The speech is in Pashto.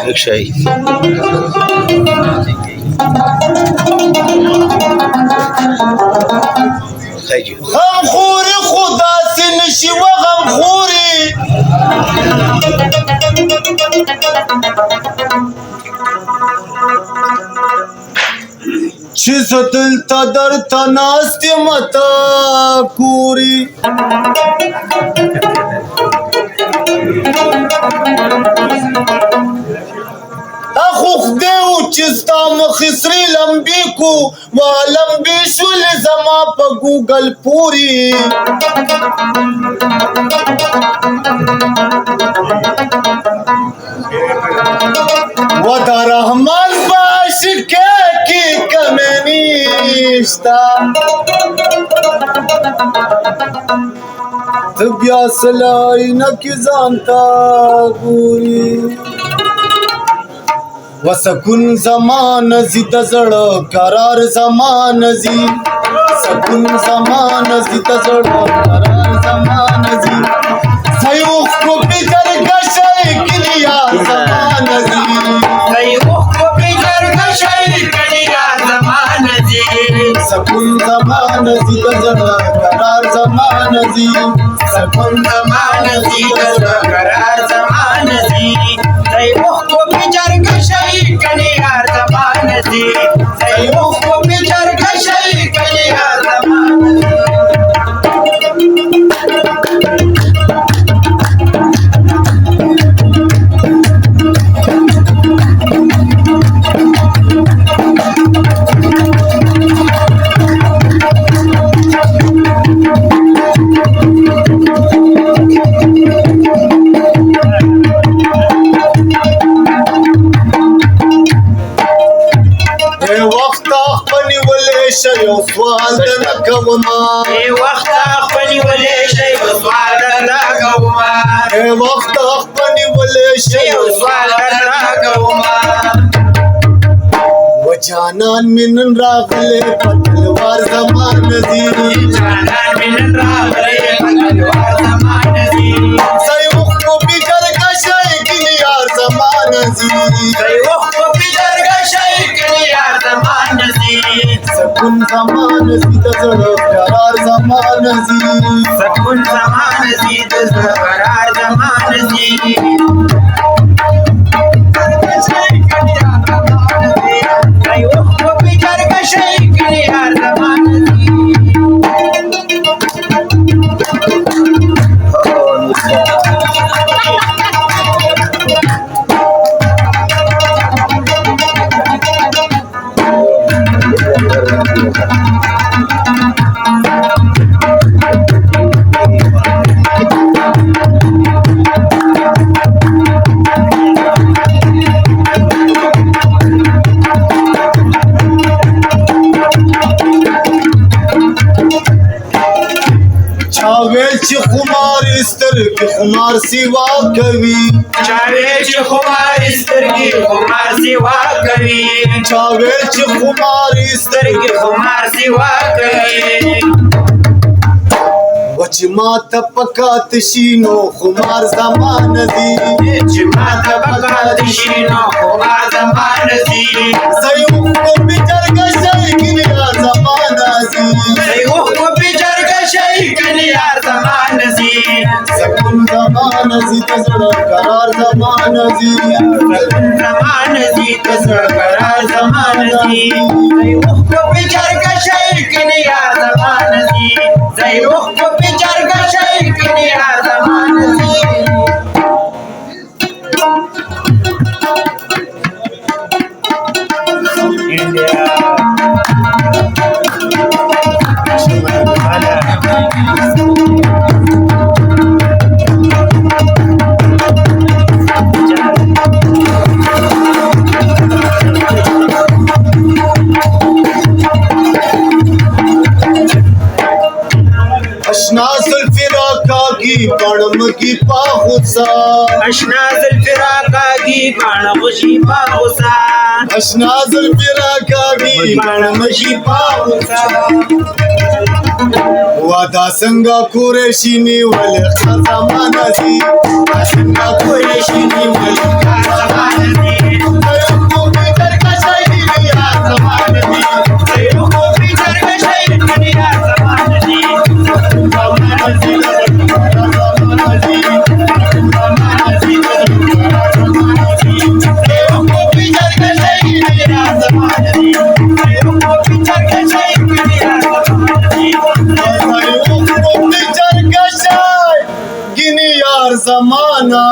एक शाही غمخوري خدا سنشي وغمخوري چې دلته درته ناست متا کوري اخو خدیو چې ستا مخې سرې لمبې کو ما لمبې شولې زما په ګوګل پوري و د رحمان په عاشقۍ کې کمی نشته ته بیا سلای نه کې ځان ته ګوري وسکون زمان زی د زړه قرار زمان زی سکون زمان زی د زړه قرار زمان زی سیوخ کو بجر گشای کلیا زمان زی سیوخ کو بجر گشای کلیا زمان زی سکون زمان زی د زړه قرار زمان زی سکون زمان زی د زړه قرار زمان زی سیوخ کو بجر گشای کلیا زمان زی سیوخ کو بجر گشای کلیا زمان زی یو سوال درنه کومه وخت خپل ولې شي سوال درنه کومه وخت خپل ولې شي سوال درنه کومه و جانان من راغله پتلوار زمان دی جانان من راغله پتلوار زمان دی سیوخ کو بجر گشای کلیار زمان دی سیوخ کو بجر گشای کلیار زمان دی سکون زمان زی د زړه قرار زمان زی سکون زمان زی د زړه قرار زمان زی سیوخ کو بجر گشای کلیار زمان زی چې خمار سترګې خمار سیوا کوي چاوي چې خمار سترګې خمار سیوا کوي چاوي چې خمار سترګې خمار سیوا کوي وچ ما ته پکات شینو خمار زمان دی چې ما ته پکات شینو خمار زمان دی سیوخ کو بجر گشای کلیار زمان دی سیوخ کو بجر گشای کلیار زمان دی سکون زمان زی د زړه قرار زمان دی سکون زمان زی د زړه قرار زمان دی سیوخ کو بجر گشای کلیار زمان دی سیوخ کو بجر گشای کلیار زمان دی اشنا زلفراقا کی پڑم کی پاغوسا اشنا زلفراقا کی پڑم کی پاغوسا اشنا زلفراقا کی پڑم کی پاغوسا و दासंगा कुरेशिनी वल खजामानजी दासंगा कुरेशिनी वल खजामानजी को बेदर का शायरी या जमानजी को बेदर का शायरी या जमानजी जमानजी जमानजी जमानजी को बेदर का शायरी या जमानजी को बेदर का शायरी या जमानजी गिनी यार जमाना